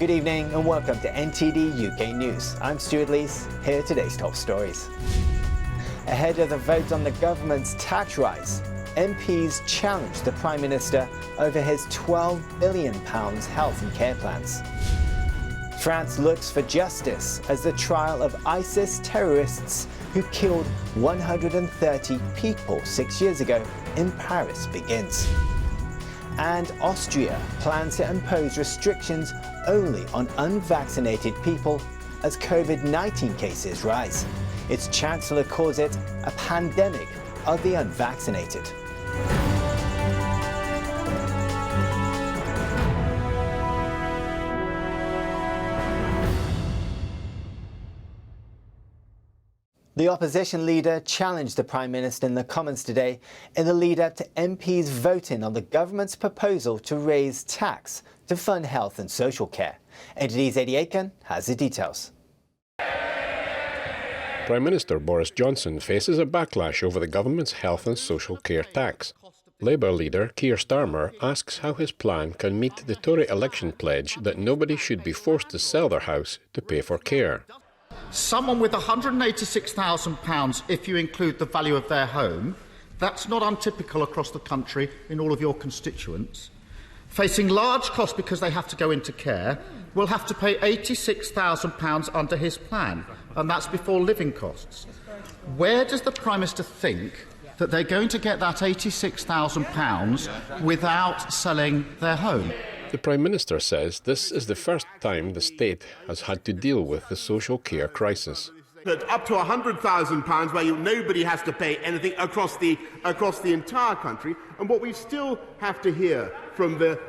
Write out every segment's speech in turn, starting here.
Good evening and welcome to NTD UK News. I'm Stuart Lees. Here are today's top stories. Ahead of the vote on the government's tax rise, MPs challenged the Prime Minister over his £12 billion health and care plans. France looks for justice as the trial of ISIS terrorists who killed 130 people 6 years ago in Paris begins. And Austria plans to impose restrictions only on unvaccinated people as COVID-19 cases rise. Its chancellor calls it a pandemic of the unvaccinated. The opposition leader challenged the Prime Minister in the Commons today in the lead-up to MPs voting on the government's proposal to raise tax to fund health and social care. NTD's Eddie Aiken has the details. Prime Minister Boris Johnson faces a backlash over the government's health and social care tax. Labour leader Keir Starmer asks how his plan can meet the Tory election pledge that nobody should be forced to sell their house to pay for care. Someone with £186,000, if you include the value of their home, that's not untypical across the country in all of your constituents, facing large costs because they have to go into care, will have to pay £86,000 under his plan, and that's before living costs. Where does the Prime Minister think that they're going to get that £86,000 without selling their home? The Prime Minister says this is the first time the state has had to deal with the social care crisis. That up to £100,000 where nobody has to pay anything across the entire country, and what we still have to hear from the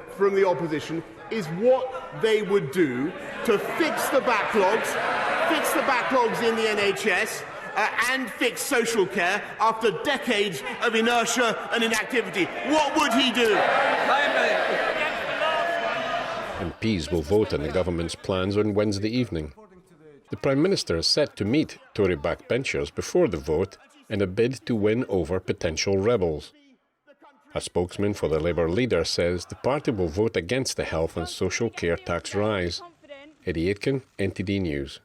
opposition is what they would do to fix the backlogs in the NHS and fix social care after decades of inertia and inactivity. What would he do? MPs will vote on the government's plans on Wednesday evening. The Prime Minister is set to meet Tory backbenchers before the vote in a bid to win over potential rebels. A spokesman for the Labour leader says the party will vote against the health and social care tax rise. Eddie Aitken, NTD News.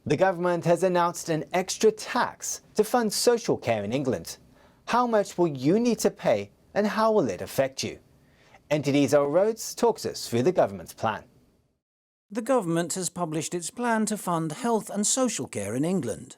The government has announced an extra tax to fund social care in England. How much will you need to pay and how will it affect you? NTD's Earl Rhodes talks us through the government's plan. The government has published its plan to fund health and social care in England.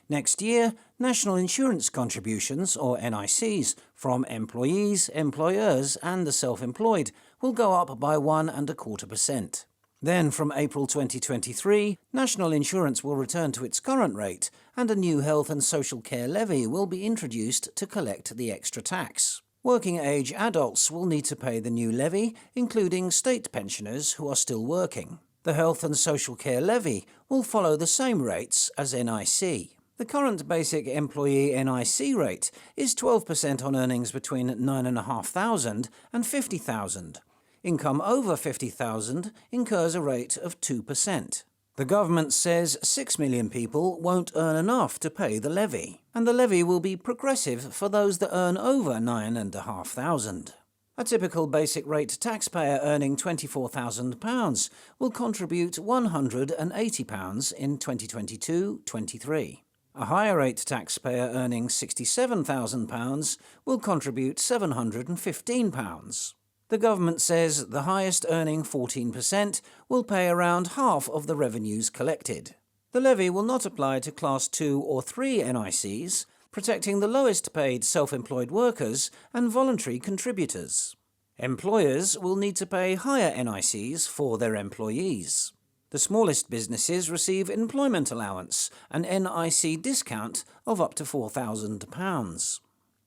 Next year, national insurance contributions, or NICs, from employees, employers and the self-employed will go up by 1.25%. Then, from April 2023, national insurance will return to its current rate and a new health and social care levy will be introduced to collect the extra tax. Working-age adults will need to pay the new levy, including state pensioners who are still working. The health and social care levy will follow the same rates as NIC. The current basic employee NIC rate is 12% on earnings between £9,500 and £50,000. Income over £50,000 incurs a rate of 2%. The government says 6 million people won't earn enough to pay the levy, and the levy will be progressive for those that earn over £9,500. A typical basic rate taxpayer earning £24,000 will contribute £180 in 2022-23. A higher rate taxpayer earning £67,000 will contribute £715. The government says the highest earning 14% will pay around half of the revenues collected. The levy will not apply to Class 2 or 3 NICs, protecting the lowest paid self-employed workers and voluntary contributors. Employers will need to pay higher NICs for their employees. The smallest businesses receive employment allowance, an NIC discount of up to £4,000.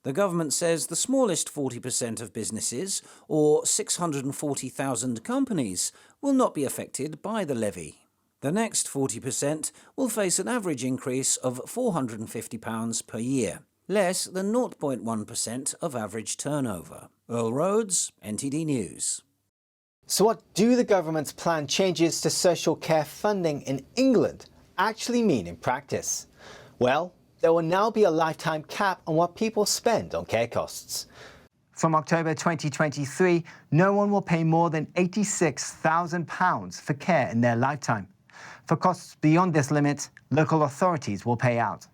The government says the smallest 40% of businesses, or 640,000 companies, will not be affected by the levy. The next 40% will face an average increase of £450 per year, less than 0.1% of average turnover. Earl Rhodes, NTD News. So what do the government's planned changes to social care funding in England actually mean in practice? Well, there will now be a lifetime cap on what people spend on care costs. From October 2023, no one will pay more than £86,000 for care in their lifetime. For costs beyond this limit, local authorities will pay out.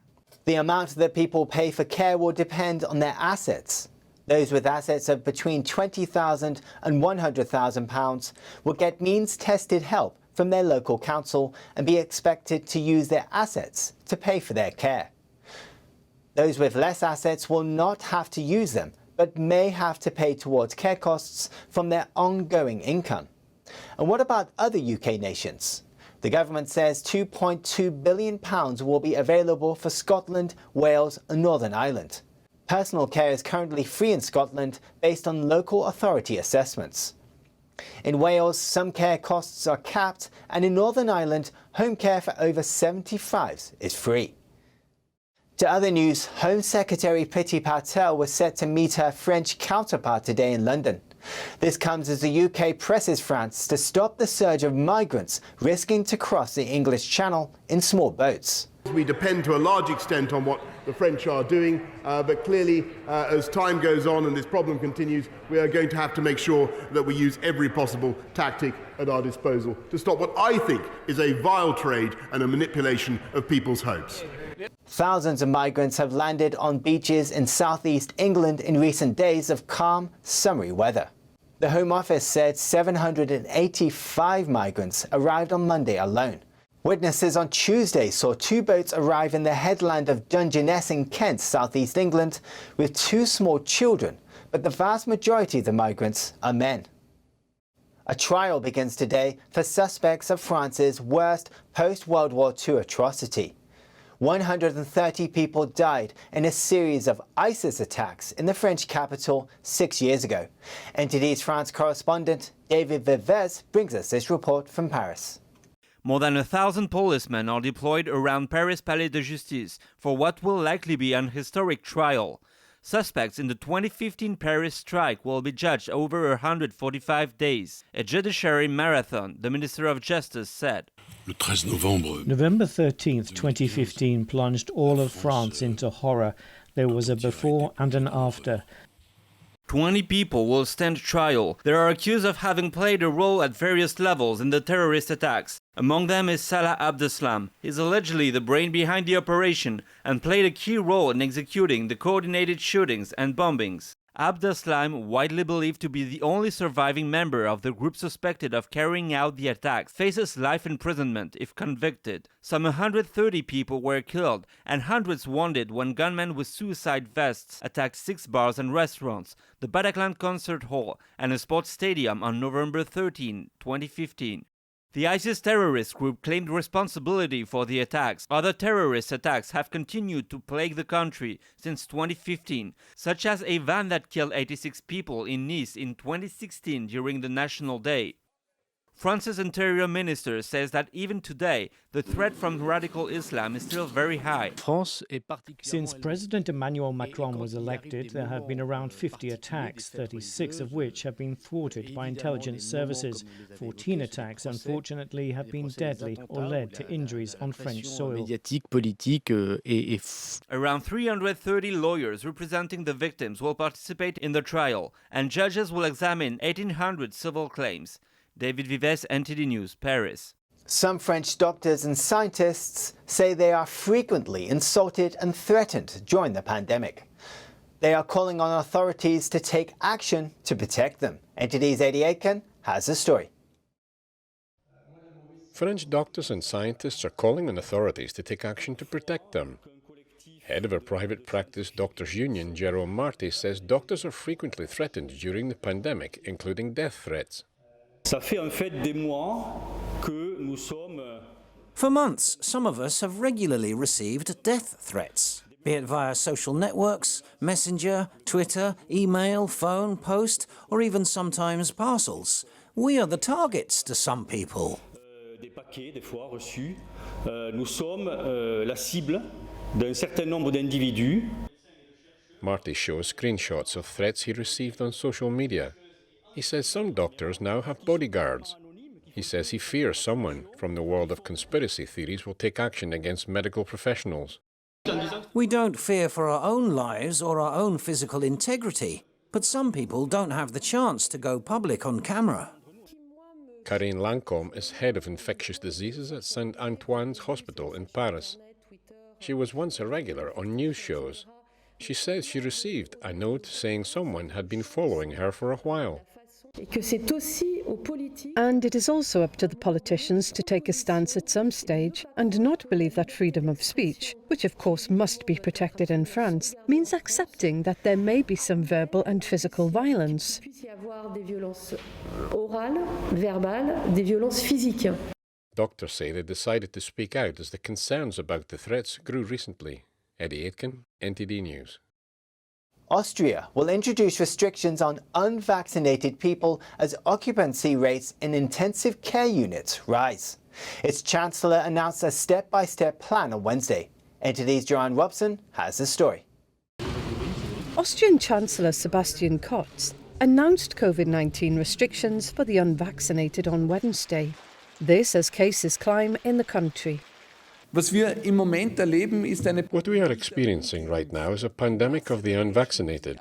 The amount that people pay for care will depend on their assets. Those with assets of between £20,000 and £100,000 will get means-tested help from their local council and be expected to use their assets to pay for their care. Those with less assets will not have to use them, but may have to pay towards care costs from their ongoing income. And what about other UK nations? The government says £2.2 billion will be available for Scotland, Wales and Northern Ireland. Personal care is currently free in Scotland based on local authority assessments. In Wales, some care costs are capped, and in Northern Ireland, home care for over 75s is free. To other news, Home Secretary Priti Patel was set to meet her French counterpart today in London. This comes as the UK presses France to stop the surge of migrants risking to cross the English Channel in small boats. We depend to a large extent on what the French are doing, but clearly as time goes on and this problem continues, we are going to have to make sure that we use every possible tactic at our disposal to stop what I think is a vile trade and a manipulation of people's hopes. Thousands of migrants have landed on beaches in southeast England in recent days of calm, summery weather. The Home Office said 785 migrants arrived on Monday alone. Witnesses on Tuesday saw two boats arrive in the headland of Dungeness in Kent, southeast England, with two small children, but the vast majority of the migrants are men. A trial begins today for suspects of France's worst post-World War II atrocity. 130 people died in a series of ISIS attacks in the French capital 6 years ago. NTD's France correspondent David Vivez brings us this report from Paris. More than 1,000 policemen are deployed around Paris Palais de Justice for what will likely be an historic trial. Suspects in the 2015 Paris strike will be judged over 145 days. A judiciary marathon, the Minister of Justice said. November 13th, 2015 plunged all of France into horror. There was a before and an after. 20 people will stand trial. They are accused of having played a role at various levels in the terrorist attacks. Among them is Salah Abdeslam. He is allegedly the brain behind the operation and played a key role in executing the coordinated shootings and bombings. Abdeslam, widely believed to be the only surviving member of the group suspected of carrying out the attacks, faces life imprisonment if convicted. Some 130 people were killed and hundreds wounded when gunmen with suicide vests attacked 6 bars and restaurants, the Bataclan Concert Hall and a sports stadium on November 13, 2015. The ISIS terrorist group claimed responsibility for the attacks. Other terrorist attacks have continued to plague the country since 2015, such as a van that killed 86 people in Nice in 2016 during the National Day. France's Interior Minister says that even today, the threat from radical Islam is still very high. Since President Emmanuel Macron was elected, there have been around 50 attacks, 36 of which have been thwarted by intelligence services. 14 attacks, unfortunately, have been deadly or led to injuries on French soil. Around 330 lawyers representing the victims will participate in the trial, and judges will examine 1,800 civil claims. David Vives, NTD News, Paris. Some French doctors and scientists say they are frequently insulted and threatened during the pandemic. They are calling on authorities to take action to protect them. NTD's Eddie Aitken has the story. French doctors and scientists are calling on authorities to take action to protect them. Head of a private practice doctors' union, Jérôme Marty, says doctors are frequently threatened during the pandemic, including death threats. For months, some of us have regularly received death threats, be it via social networks, messenger, Twitter, email, phone, post, or even sometimes parcels. We are the targets to some people. Marty shows screenshots of threats he received on social media. He says some doctors now have bodyguards. He says he fears someone from the world of conspiracy theories will take action against medical professionals. We don't fear for our own lives or our own physical integrity. But some people don't have the chance to go public on camera. Karine Lancôme is head of infectious diseases at St. Antoine's Hospital in Paris. She was once a regular on news shows. She says she received a note saying someone had been following her for a while. And it is also up to the politicians to take a stance at some stage and not believe that freedom of speech, which of course must be protected in France, means accepting that there may be some verbal and physical violence. Doctors say they decided to speak out as the concerns about the threats grew recently. Eddie Aitken, NTD News. Austria will introduce restrictions on unvaccinated people as occupancy rates in intensive care units rise. Its Chancellor announced a step-by-step plan on Wednesday. NTD's Joanne Robson has the story. Austrian Chancellor Sebastian Kurz announced COVID-19 restrictions for the unvaccinated on Wednesday. This as cases climb in the country. What we are experiencing right now is a pandemic of the unvaccinated.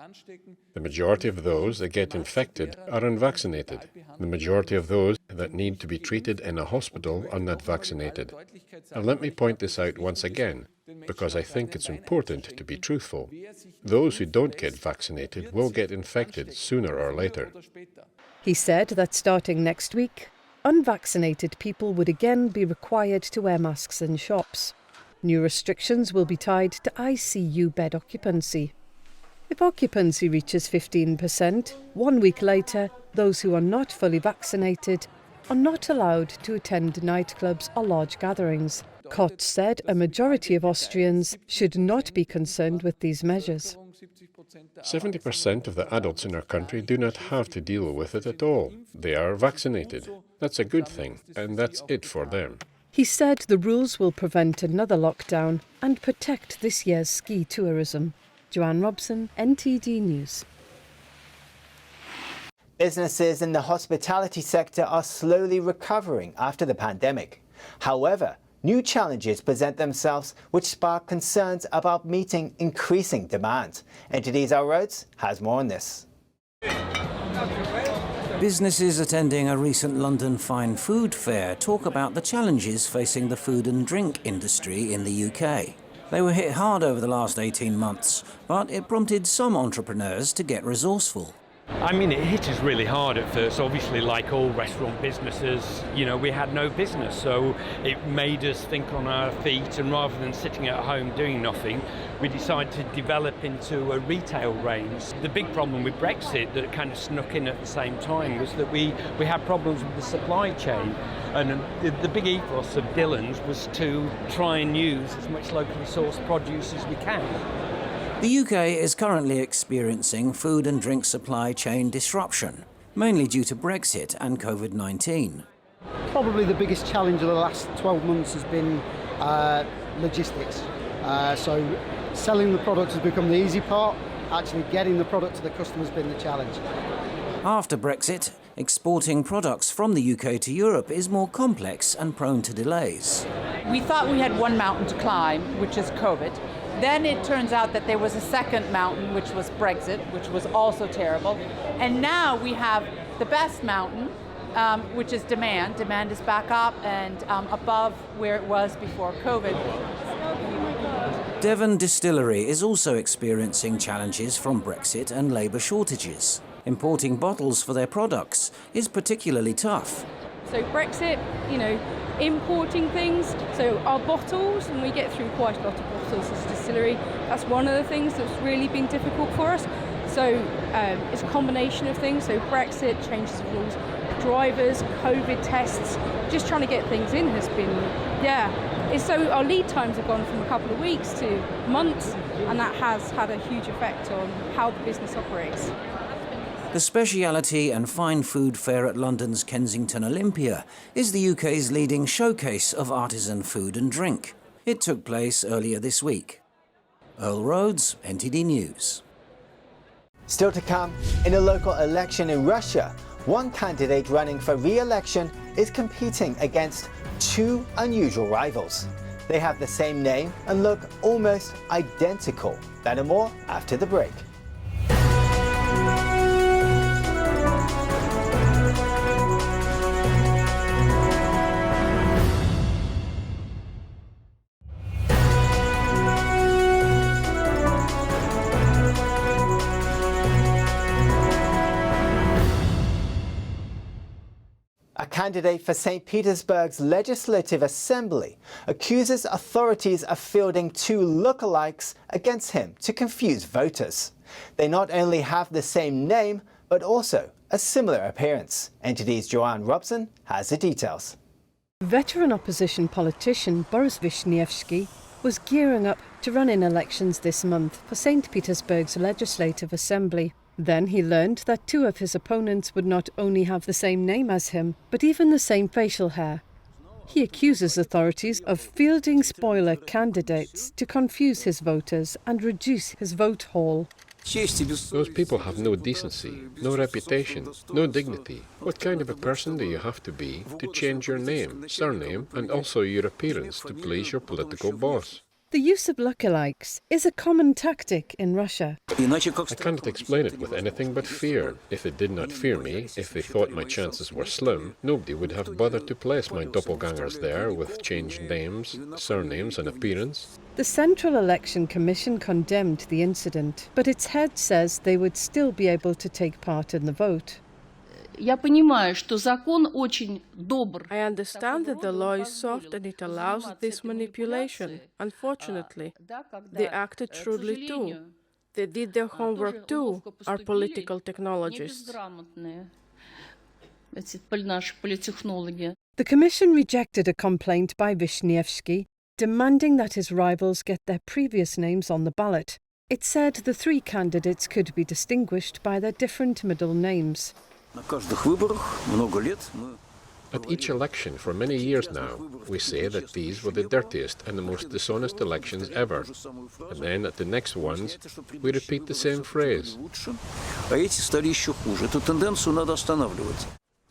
The majority of those that get infected are unvaccinated. The majority of those that need to be treated in a hospital are not vaccinated. And let me point this out once again, because I think it's important to be truthful. Those who don't get vaccinated will get infected sooner or later. He said that starting next week, unvaccinated people would again be required to wear masks in shops. New restrictions will be tied to ICU bed occupancy. If occupancy reaches 15%, 1 week later, those who are not fully vaccinated are not allowed to attend nightclubs or large gatherings. Kurz said a majority of Austrians should not be concerned with these measures. 70% of the adults in our country do not have to deal with it at all. They are vaccinated. That's a good thing, and that's it for them. He said the rules will prevent another lockdown and protect this year's ski tourism. Joanne Robson, NTD News. Businesses in the hospitality sector are slowly recovering after the pandemic. However, new challenges present themselves which spark concerns about meeting increasing demand. NTD's Al Rhodes has more on this. Businesses attending a recent London Fine Food Fair talk about the challenges facing the food and drink industry in the UK. They were hit hard over the last 18 months, but it prompted some entrepreneurs to get resourceful. I mean, it hit us really hard at first. Obviously, like all restaurant businesses, we had no business, so it made us think on our feet, and rather than sitting at home doing nothing, we decided to develop into a retail range. The big problem with Brexit that kind of snuck in at the same time was that we had problems with the supply chain, and the big ethos of Dillon's was to try and use as much locally sourced produce as we can. The UK is currently experiencing food and drink supply chain disruption, mainly due to Brexit and COVID-19. Probably the biggest challenge of the last 12 months has been logistics. So selling the product has become the easy part, actually getting the product to the customer has been the challenge. After Brexit, exporting products from the UK to Europe is more complex and prone to delays. We thought we had one mountain to climb, which is COVID. Then it turns out that there was a second mountain, which was Brexit, which was also terrible. And now we have the best mountain, which is demand. Demand is back up and above where it was before COVID. Devon Distillery is also experiencing challenges from Brexit and labour shortages. Importing bottles for their products is particularly tough. So Brexit, importing things, so our bottles, and we get through quite a lot of bottles as a distillery, that's one of the things that's really been difficult for us. So it's a combination of things, so Brexit, changes of rules, drivers, COVID tests, just trying to get things in has been, so our lead times have gone from a couple of weeks to months, and that has had a huge effect on how the business operates. The Speciality and Fine Food Fair at London's Kensington Olympia is the UK's leading showcase of artisan food and drink. It took place earlier this week. Earl Rhodes, NTD News. Still to come, in a local election in Russia, one candidate running for re-election is competing against two unusual rivals. They have the same name and look almost identical. That and more after the break. candidate for St. Petersburg's Legislative Assembly accuses authorities of fielding 2 lookalikes against him to confuse voters. They not only have the same name, but also a similar appearance. NTD's Joanne Robson has the details. Veteran opposition politician Boris Wisniewski was gearing up to run in elections this month for St. Petersburg's Legislative Assembly. Then he learned that 2 of his opponents would not only have the same name as him, but even the same facial hair. He accuses authorities of fielding spoiler candidates to confuse his voters and reduce his vote haul. Those people have no decency, no reputation, no dignity. What kind of a person do you have to be to change your name, surname, and also your appearance to please your political boss? The use of lookalikes is a common tactic in Russia. I cannot explain it with anything but fear. If they did not fear me, if they thought my chances were slim, nobody would have bothered to place my doppelgangers there with changed names, surnames and appearance. The Central Election Commission condemned the incident, but its head says they would still be able to take part in the vote. I understand that the law is soft and it allows this manipulation. Unfortunately, they acted shrewdly too. They did their homework too, our political technologists. The commission rejected a complaint by Wisniewski, demanding that his rivals get their previous names on the ballot. It said the 3 candidates could be distinguished by their different middle names. At each election for many years now, we say that these were the dirtiest and the most dishonest elections ever. And then at the next ones, we repeat the same phrase.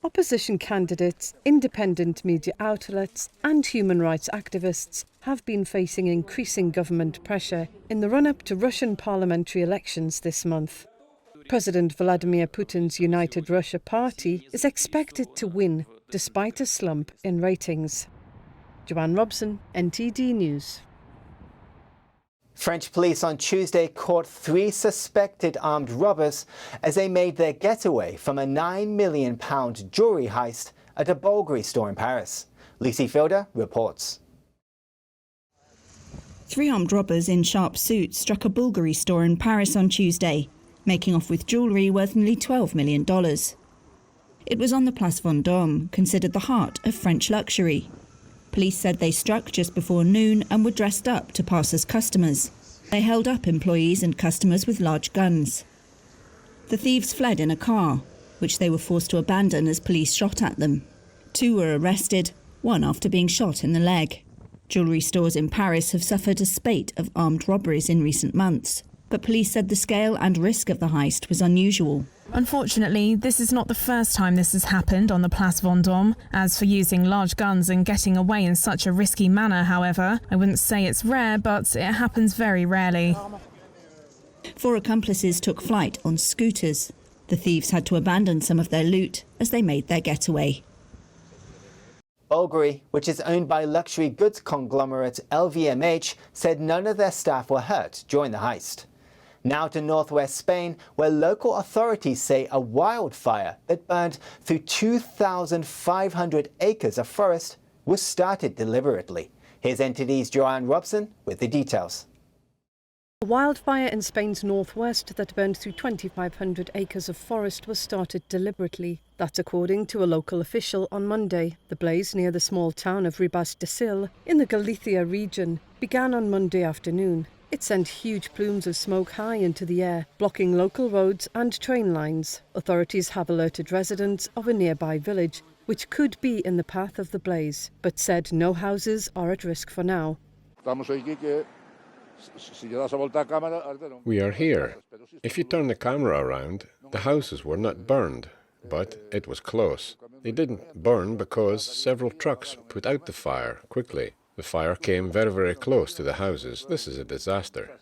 Opposition candidates, independent media outlets and human rights activists have been facing increasing government pressure in the run-up to Russian parliamentary elections this month. President Vladimir Putin's United Russia Party is expected to win despite a slump in ratings. Joanne Robson, NTD News. French police on Tuesday caught 3 suspected armed robbers as they made their getaway from a £9 million jewellery heist at a Bulgari store in Paris. Lucy Fielder reports. 3 armed robbers in sharp suits struck a Bulgari store in Paris on Tuesday, making off with jewellery worth nearly $12 million. It was on the Place Vendôme, considered the heart of French luxury. Police said they struck just before noon and were dressed up to pass as customers. They held up employees and customers with large guns. The thieves fled in a car, which they were forced to abandon as police shot at them. 2 were arrested, 1 after being shot in the leg. Jewellery stores in Paris have suffered a spate of armed robberies in recent months, but police said the scale and risk of the heist was unusual. Unfortunately, this is not the first time this has happened on the Place Vendôme. As for using large guns and getting away in such a risky manner, however, I wouldn't say it's rare, but it happens very rarely. 4 accomplices took flight on scooters. The thieves had to abandon some of their loot as they made their getaway. Bulgari, which is owned by luxury goods conglomerate LVMH, said none of their staff were hurt during the heist. Now to northwest Spain, where local authorities say a wildfire that burned through 2,500 acres of forest was started deliberately. Here's NTD's Joanne Robson with the details. A wildfire in Spain's northwest that burned through 2,500 acres of forest was started deliberately. That's according to a local official on Monday. The blaze near the small town of Ribas de Sil in the Galicia region began on Monday afternoon. It sent huge plumes of smoke high into the air, blocking local roads and train lines. Authorities have alerted residents of a nearby village, which could be in the path of the blaze, but said no houses are at risk for now. We are here. If you turn the camera around, the houses were not burned, but it was close. They didn't burn because several trucks put out the fire quickly. The fire came very, very close to the houses. This is a disaster.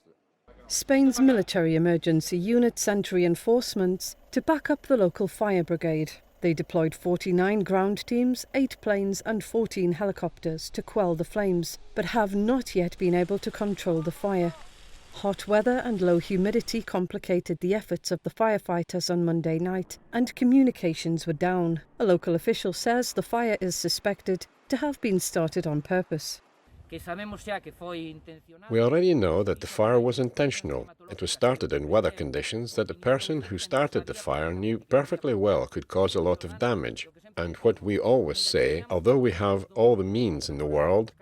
Spain's military emergency unit sent reinforcements to back up the local fire brigade. They deployed 49 ground teams, 8 planes and 14 helicopters to quell the flames, but have not yet been able to control the fire. Hot weather and low humidity complicated the efforts of the firefighters on Monday night, and communications were down. A local official says the fire is suspected to have been started on purpose. We already know that the fire was intentional. It was started in weather conditions that the person who started the fire knew perfectly well could cause a lot of damage. And what we always say, although we have all the means in the world,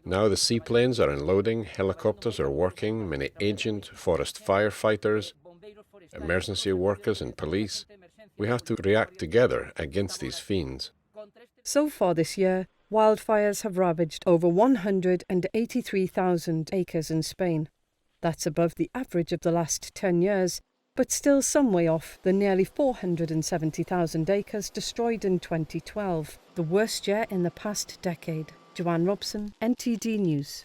now the seaplanes are unloading, helicopters are working, many agent, forest firefighters, emergency workers and police. We have to react together against these fiends. So far this year, wildfires have ravaged over 183,000 acres in Spain. That's above the average of the last 10 years, but still some way off the nearly 470,000 acres destroyed in 2012, the worst year in the past decade. Joanne Robson, NTD News.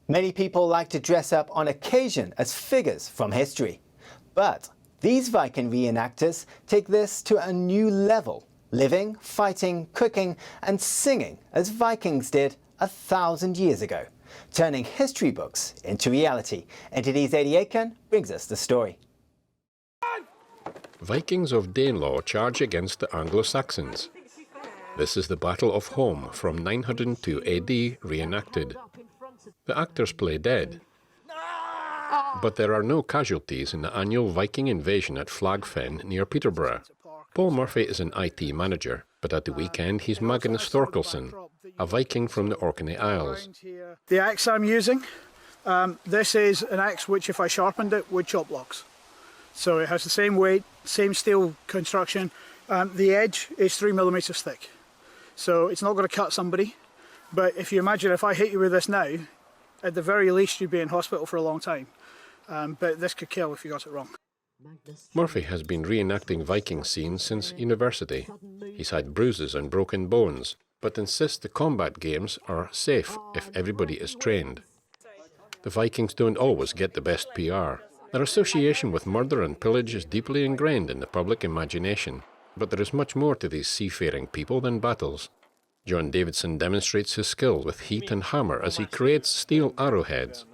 Many people like to dress up on occasion as figures from history. But these Viking reenactors take this to a new level, living, fighting, cooking and singing as Vikings did 1,000 years ago, turning history books into reality. NTD's Eddie Aiken brings us the story. Vikings of Danelaw charge against the Anglo-Saxons. This is the Battle of Home from 902 AD reenacted. The actors play dead, but there are no casualties in the annual Viking Invasion at Flagfen near Peterborough. Paul Murphy is an IT manager, but at the weekend he's Magnus Thorkelson, a Viking from the Orkney Isles. The axe I'm using, this is an axe which if I sharpened it would chop logs. So it has the same weight, same steel construction. The edge is 3mm thick. So it's not going to cut somebody, but if you imagine if I hit you with this now, at the very least you'd be in hospital for a long time. But this could kill if you got it wrong. Murphy has been reenacting Viking scenes since university. He's had bruises and broken bones, but insists the combat games are safe if everybody is trained. The Vikings don't always get the best PR. Their association with murder and pillage is deeply ingrained in the public imagination. But there is much more to these seafaring people than battles. John Davidson demonstrates his skill with heat and hammer as he creates steel arrowheads.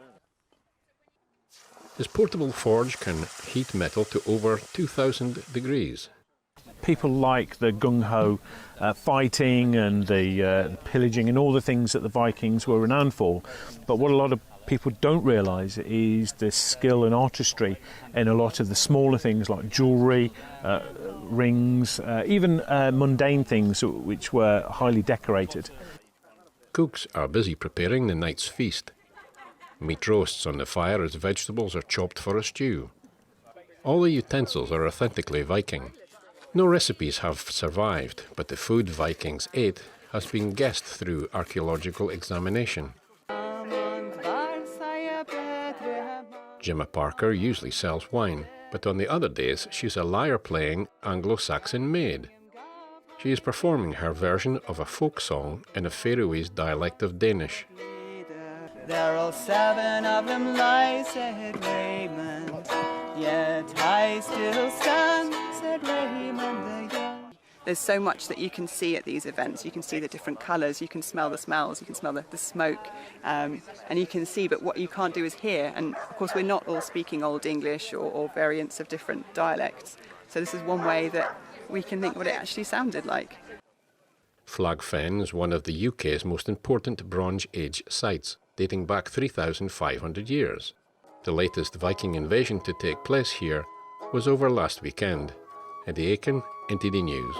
His portable forge can heat metal to over 2,000 degrees. People like the gung-ho fighting and the pillaging and all the things that the Vikings were renowned for. But what a lot of people don't realise is the skill and artistry in a lot of the smaller things like jewellery, rings, even mundane things which were highly decorated. Cooks are busy preparing the night's feast. Meat roasts on the fire as vegetables are chopped for a stew. All the utensils are authentically Viking. No recipes have survived, but the food Vikings ate has been guessed through archaeological examination. Gemma Parker usually sells wine, but on the other days she's a lyre-playing Anglo-Saxon maid. She is performing her version of a folk song in a Faroese dialect of Danish. There all 7 of them lie, said Raymond, yet I still stand, said Raymond the young. There's so much that you can see at these events. You can see the different colours, you can smell the smells, you can smell the smoke, and you can see, but what you can't do is hear. And of course we're not all speaking Old English or variants of different dialects. So this is one way that we can think what it actually sounded like. Flagfen is one of the UK's most important Bronze Age sites, dating back 3,500 years. The latest Viking invasion to take place here was over last weekend. Eddie Aiken, NTD News.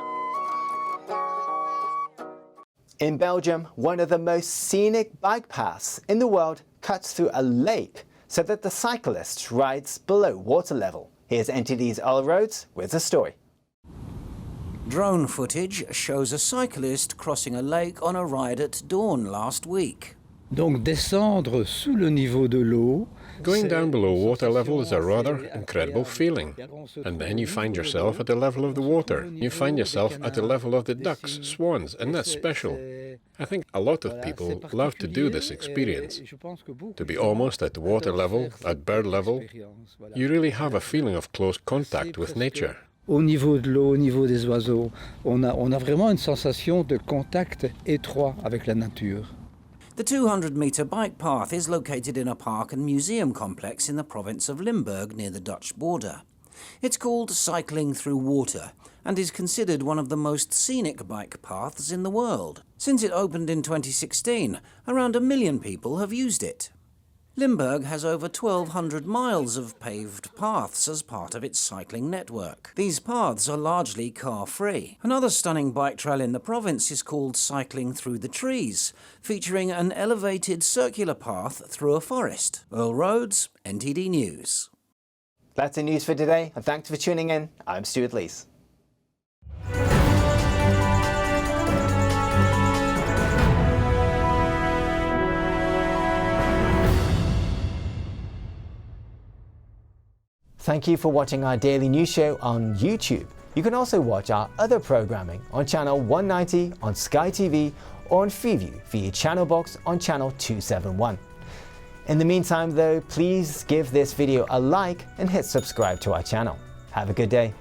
In Belgium, one of the most scenic bike paths in the world cuts through a lake so that the cyclist rides below water level. Here's NTD's All Roads with the story. Drone footage shows a cyclist crossing a lake on a ride at dawn last week. Donc descendre sous le niveau de l'eau. Going down below water level is a rather incredible feeling. And then you find yourself at the level of the water. You find yourself at the level of the ducks, swans, and that's special. I think a lot of people love to do this experience. To be almost at water level, at bird level, you really have a feeling of close contact with nature. Au niveau de l'eau, au niveau des oiseaux, on a vraiment une sensation de contact étroit avec la nature. The 200-metre bike path is located in a park and museum complex in the province of Limburg near the Dutch border. It's called Cycling Through Water and is considered one of the most scenic bike paths in the world. Since it opened in 2016, around 1 million people have used it. Limburg has over 1,200 miles of paved paths as part of its cycling network. These paths are largely car-free. Another stunning bike trail in the province is called Cycling Through the Trees, featuring an elevated circular path through a forest. Earl Rhodes, NTD News. That's the news for today, and thanks for tuning in. I'm Stuart Lees. Thank you for watching our daily news show on YouTube. You can also watch our other programming on channel 190 on Sky TV or on Freeview via channel box on channel 271. In the meantime though, please give this video a like and hit subscribe to our channel. Have a good day.